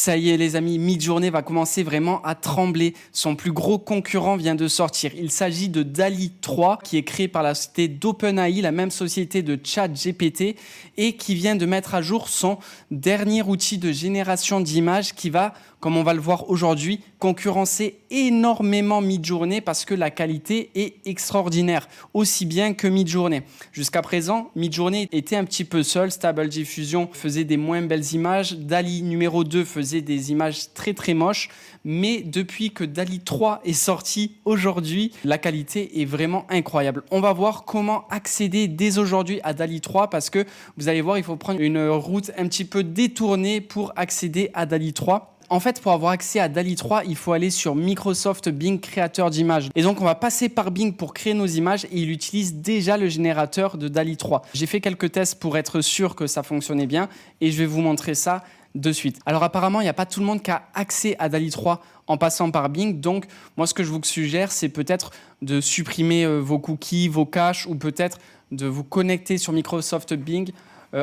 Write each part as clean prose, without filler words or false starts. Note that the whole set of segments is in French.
Ça y est les amis, Midjourney va commencer vraiment à trembler. Son plus gros concurrent vient de sortir. Il s'agit de DALL-E 3 qui est créé par la société d'OpenAI, la même société de ChatGPT et qui vient de mettre à jour son dernier outil de génération d'images qui va, comme on va le voir aujourd'hui, concurrencer énormément Midjourney parce que la qualité est extraordinaire, aussi bien que Midjourney. Jusqu'à présent, Midjourney était un petit peu seul. Stable Diffusion faisait des moins belles images. DALL-E numéro 2 faisait des images très très moches. Mais depuis que DALL-E 3 est sorti aujourd'hui, la qualité est vraiment incroyable. On va voir comment accéder dès aujourd'hui à DALL-E 3 parce que vous allez voir, il faut prendre une route un petit peu détournée pour accéder à DALL-E 3. En fait, pour avoir accès à DALL-E 3, il faut aller sur Microsoft Bing, créateur d'images. Et donc, on va passer par Bing pour créer nos images et il utilise déjà le générateur de DALL-E 3. J'ai fait quelques tests pour être sûr que ça fonctionnait bien et je vais vous montrer ça de suite. Alors, apparemment, il n'y a pas tout le monde qui a accès à DALL-E 3 en passant par Bing. Donc, moi, ce que je vous suggère, c'est peut-être de supprimer vos cookies, vos caches ou peut-être de vous connecter sur Microsoft Bing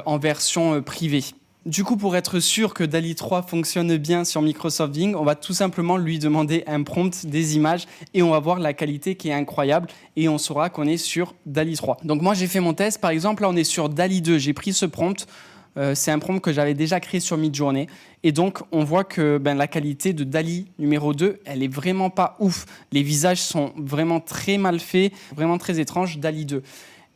en version privée. Du coup, pour être sûr que DALL-E 3 fonctionne bien sur Microsoft Bing, on va tout simplement lui demander un prompt des images et on va voir la qualité qui est incroyable et on saura qu'on est sur DALL-E 3. Donc moi, j'ai fait mon test. Par exemple, là, on est sur DALL-E 2. J'ai pris ce prompt. C'est un prompt que j'avais déjà créé sur Midjourney. Et donc, on voit que la qualité de DALL-E numéro 2, elle est vraiment pas ouf. Les visages sont vraiment très mal faits, vraiment très étranges, DALL-E 2.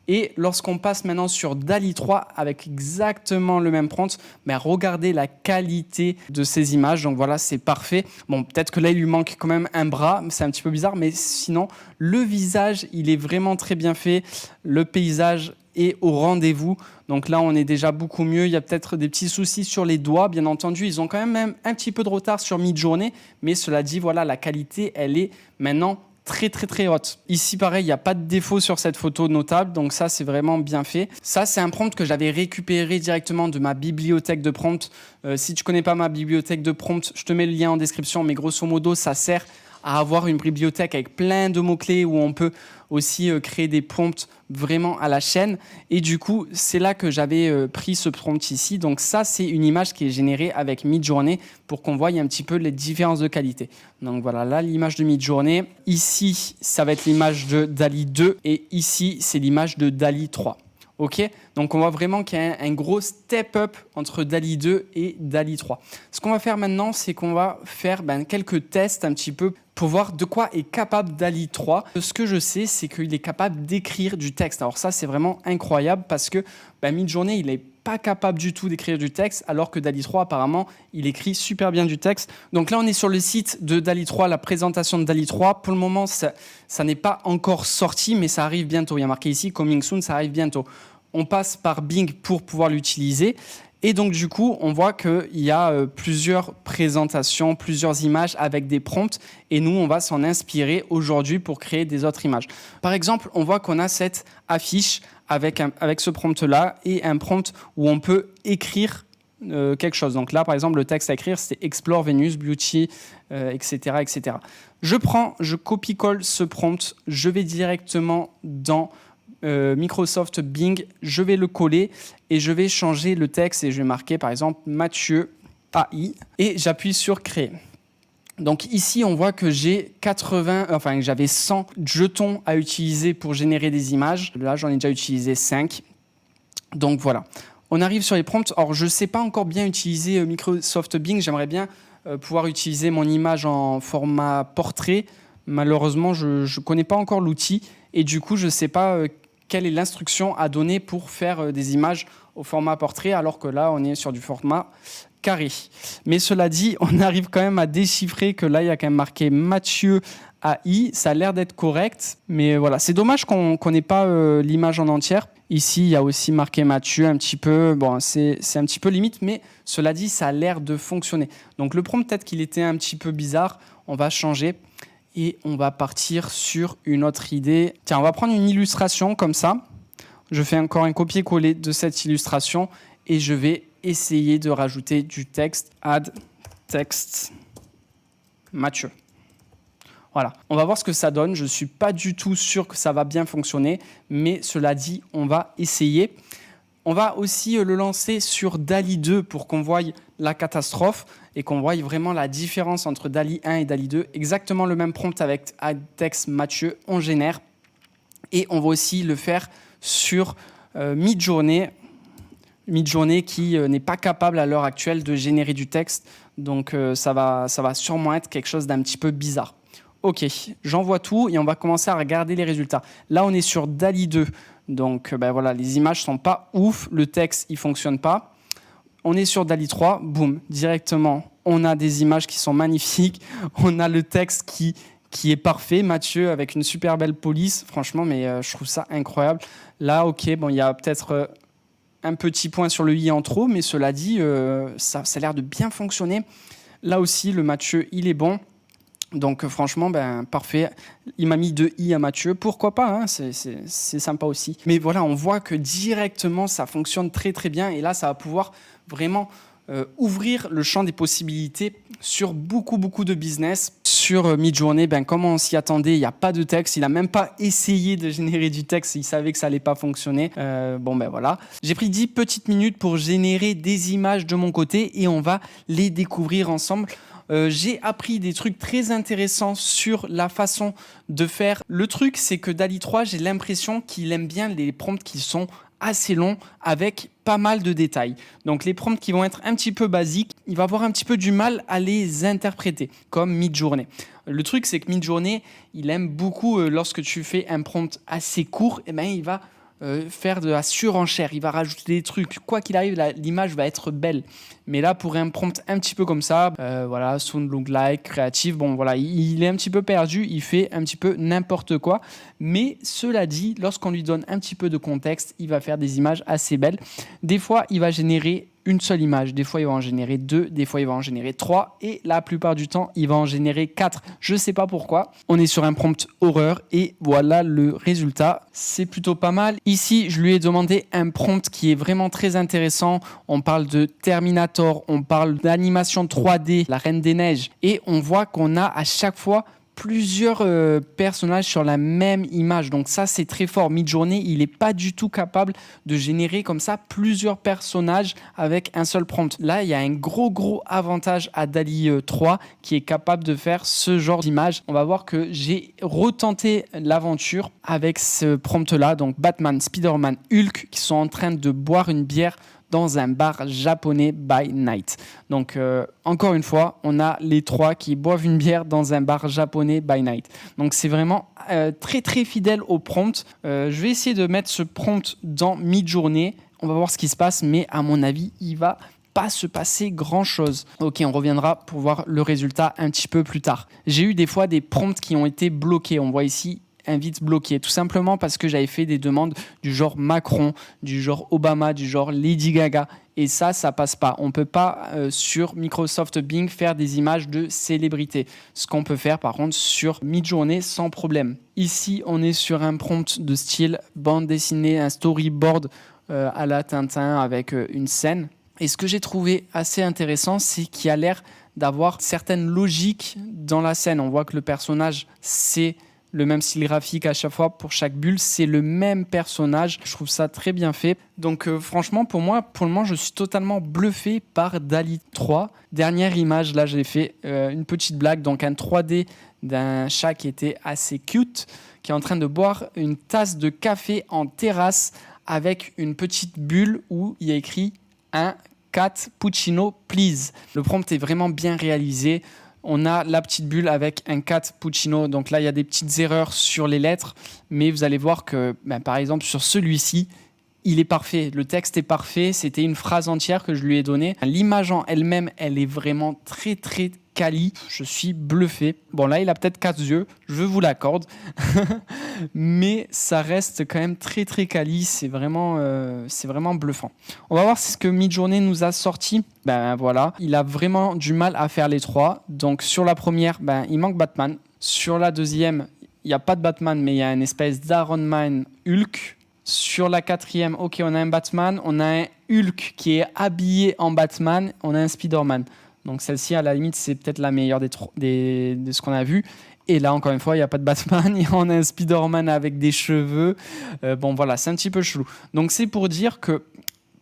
Et lorsqu'on passe maintenant sur DALL-E 3 avec exactement le même prompt, regardez la qualité de ces images. Donc voilà, c'est parfait. Bon, peut-être que là, il lui manque quand même un bras. C'est un petit peu bizarre, mais sinon, le visage, il est vraiment très bien fait. Le paysage est au rendez-vous. Donc là, on est déjà beaucoup mieux. Il y a peut-être des petits soucis sur les doigts. Bien entendu, ils ont quand même un petit peu de retard sur Midjourney. Mais cela dit, voilà, la qualité, elle est maintenant très très très haute. Ici pareil, il n'y a pas de défaut sur cette photo notable, donc ça c'est vraiment bien fait. Ça c'est un prompt que j'avais récupéré directement de ma bibliothèque de prompts. Si tu connais pas ma bibliothèque de prompts, je te mets le lien en description, mais grosso modo ça sert à avoir une bibliothèque avec plein de mots-clés où on peut aussi créer des prompts vraiment à la chaîne. Et du coup, c'est là que j'avais pris ce prompt ici. Donc ça, c'est une image qui est générée avec Midjourney pour qu'on voie un petit peu les différences de qualité. Donc voilà, là, l'image de Midjourney. Ici, ça va être l'image de DALL-E 2 et ici, c'est l'image de DALL-E 3. Ok, donc on voit vraiment qu'il y a un gros step-up entre DALL-E 2 et DALL-E 3. Ce qu'on va faire maintenant, c'est qu'on va faire quelques tests un petit peu pour voir de quoi est capable DALL-E 3. Ce que je sais, c'est qu'il est capable d'écrire du texte. Alors ça, c'est vraiment incroyable parce que Midjourney, il n'est pas capable du tout d'écrire du texte, alors que DALL-E 3, apparemment, il écrit super bien du texte. Donc là, on est sur le site de DALL-E 3, la présentation de DALL-E 3. Pour le moment, ça n'est pas encore sorti, mais ça arrive bientôt. Il y a marqué ici, coming soon, ça arrive bientôt. On passe par Bing pour pouvoir l'utiliser. Et donc, du coup, on voit qu'il y a plusieurs présentations, plusieurs images avec des prompts. Et nous, on va s'en inspirer aujourd'hui pour créer des autres images. Par exemple, on voit qu'on a cette affiche avec ce prompt-là et un prompt où on peut écrire quelque chose. Donc là, par exemple, le texte à écrire, c'est Explore Venus, Beauty, etc., etc. Je copie-colle ce prompt. Je vais directement dans Microsoft Bing, je vais le coller et je vais changer le texte et je vais marquer par exemple Mathieu AI et j'appuie sur créer. Donc ici on voit que j'avais 100 jetons à utiliser pour générer des images. Là j'en ai déjà utilisé 5. Donc voilà. On arrive sur les prompts. Or je ne sais pas encore bien utiliser Microsoft Bing. J'aimerais bien pouvoir utiliser mon image en format portrait. Malheureusement je ne connais pas encore l'outil et du coup je ne sais pas quelle est l'instruction à donner pour faire des images au format portrait, alors que là, on est sur du format carré. Mais cela dit, on arrive quand même à déchiffrer que là, il y a quand même marqué Mathieu AI. Ça a l'air d'être correct, mais voilà. C'est dommage qu'on n'ait pas l'image en entière. Ici, il y a aussi marqué Mathieu un petit peu. Bon, c'est un petit peu limite, mais cela dit, ça a l'air de fonctionner. Donc, le prompt, peut-être qu'il était un petit peu bizarre. On va changer. Et on va partir sur une autre idée. Tiens, on va prendre une illustration comme ça. Je fais encore un copier-coller de cette illustration et je vais essayer de rajouter du texte. Add text Mathieu. Voilà, on va voir ce que ça donne. Je ne suis pas du tout sûr que ça va bien fonctionner, mais cela dit, on va essayer. On va aussi le lancer sur DALL-E 2 pour qu'on voie la catastrophe et qu'on voie vraiment la différence entre DALL-E 1 et DALL-E 2. Exactement le même prompt avec Adtext Mathieu, on génère. Et on va aussi le faire sur Midjourney. Midjourney qui n'est pas capable à l'heure actuelle de générer du texte. Donc ça va sûrement être quelque chose d'un petit peu bizarre. Ok, j'envoie tout et on va commencer à regarder les résultats. Là, on est sur DALL-E 2. Donc voilà, les images sont pas ouf, le texte il fonctionne pas. On est sur DALL-E 3, boum, directement, on a des images qui sont magnifiques, on a le texte qui est parfait, Mathieu, avec une super belle police, franchement, mais je trouve ça incroyable. Là, ok, bon, il y a peut-être un petit point sur le i en trop, mais cela dit, ça a l'air de bien fonctionner. Là aussi, le Mathieu, il est bon. Donc franchement, parfait. Il m'a mis 2 i à Mathieu. Pourquoi pas, hein, c'est sympa aussi. Mais voilà, on voit que directement, ça fonctionne très très bien. Et là, ça va pouvoir vraiment ouvrir le champ des possibilités sur beaucoup de business. Sur Midjourney, comme on s'y attendait, il n'y a pas de texte. Il n'a même pas essayé de générer du texte. Il savait que ça n'allait pas fonctionner. Voilà. J'ai pris 10 petites minutes pour générer des images de mon côté et on va les découvrir ensemble. J'ai appris des trucs très intéressants sur la façon de faire. Le truc, c'est que DALL-E 3, j'ai l'impression qu'il aime bien les prompts qui sont assez longs avec pas mal de détails. Donc les prompts qui vont être un petit peu basiques, il va avoir un petit peu du mal à les interpréter, comme Midjourney. Le truc, c'est que Midjourney, il aime beaucoup lorsque tu fais un prompt assez court, il va faire de la surenchère, il va rajouter des trucs. Quoi qu'il arrive, l'image va être belle. Mais là, pour un prompt un petit peu comme ça, sound look like, créatif, il est un petit peu perdu, il fait un petit peu n'importe quoi. Mais cela dit, lorsqu'on lui donne un petit peu de contexte, il va faire des images assez belles. Des fois, il va générer une seule image, des fois il va en générer 2, des fois il va en générer 3 et la plupart du temps il va en générer 4. Je sais pas pourquoi. On est sur un prompt horreur et voilà le résultat. C'est plutôt pas mal. Ici, je lui ai demandé un prompt qui est vraiment très intéressant. On parle de Terminator, on parle d'animation 3D, la Reine des Neiges et on voit qu'on a à chaque fois plusieurs personnages sur la même image. Donc ça, c'est très fort. Midjourney, il n'est pas du tout capable de générer comme ça plusieurs personnages avec un seul prompt. Là, il y a un gros avantage à DALL-E 3 qui est capable de faire ce genre d'image. On va voir que j'ai retenté l'aventure avec ce prompt-là. Donc Batman, Spider-Man, Hulk qui sont en train de boire une bière dans un bar japonais by night. Donc, encore une fois, on a les trois qui boivent une bière dans un bar japonais by night. Donc, c'est vraiment très fidèle au prompt. Je vais essayer de mettre ce prompt dans Midjourney. On va voir ce qui se passe, mais à mon avis, il va pas se passer grand chose. Ok, on reviendra pour voir le résultat un petit peu plus tard. J'ai eu des fois des prompts qui ont été bloqués. On voit ici invite bloqué, tout simplement parce que j'avais fait des demandes du genre Macron, du genre Obama, du genre Lady Gaga et ça passe pas. On peut pas sur Microsoft Bing faire des images de célébrités, ce qu'on peut faire par contre sur Midjourney sans problème. Ici on est sur un prompt de style bande dessinée, un storyboard à la Tintin avec une scène et ce que j'ai trouvé assez intéressant, c'est qu'il y a l'air d'avoir certaines logiques dans la scène. On voit que le personnage c'est le même style graphique à chaque fois pour chaque bulle, c'est le même personnage. Je trouve ça très bien fait. Donc franchement, pour moi, pour le moment, je suis totalement bluffé par DALL-E 3. Dernière image, là, j'ai fait une petite blague, donc un 3D d'un chat qui était assez cute, qui est en train de boire une tasse de café en terrasse avec une petite bulle où il y a écrit un cappuccino, please. Le prompt est vraiment bien réalisé. On a la petite bulle avec un cappuccino. Donc là, il y a des petites erreurs sur les lettres. Mais vous allez voir que, par exemple, sur celui-ci, il est parfait. Le texte est parfait. C'était une phrase entière que je lui ai donnée. L'image en elle-même, elle est vraiment très quali. Je suis bluffé. Bon, là, il a peut-être 4 yeux. Je vous l'accorde. Mais ça reste quand même très quali. C'est vraiment bluffant. On va voir ce que Midjourney nous a sorti. Voilà. Il a vraiment du mal à faire les trois. Donc, sur la première, il manque Batman. Sur la deuxième, il n'y a pas de Batman, mais il y a une espèce d'Iron Man Hulk. Sur la quatrième, ok, on a un Batman. On a un Hulk qui est habillé en Batman. On a un Spider-Man. Donc celle-ci, à la limite, c'est peut-être la meilleure de ce qu'on a vu. Et là, encore une fois, il n'y a pas de Batman. On a un Spider-Man avec des cheveux. Voilà, c'est un petit peu chelou. Donc c'est pour dire que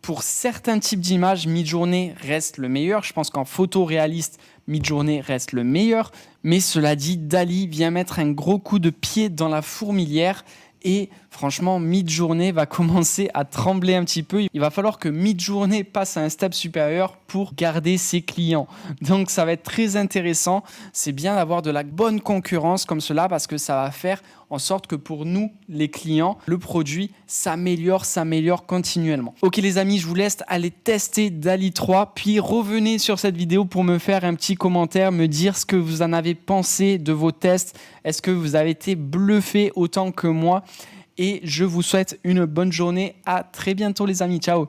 Pour certains types d'images, Midjourney reste le meilleur. Je pense qu'en photo réaliste, Midjourney reste le meilleur. Mais cela dit, DALL-E vient mettre un gros coup de pied dans la fourmilière. Et franchement, Midjourney va commencer à trembler un petit peu. Il va falloir que Midjourney passe à un step supérieur pour garder ses clients. Donc ça va être très intéressant. C'est bien d'avoir de la bonne concurrence comme cela parce que ça va faire en sorte que pour nous, les clients, le produit s'améliore continuellement. Ok les amis, je vous laisse aller tester DALL-E 3, puis revenez sur cette vidéo pour me faire un petit commentaire, me dire ce que vous en avez pensé de vos tests. Est-ce que vous avez été bluffé autant que moi? Et je vous souhaite une bonne journée. À très bientôt les amis. Ciao.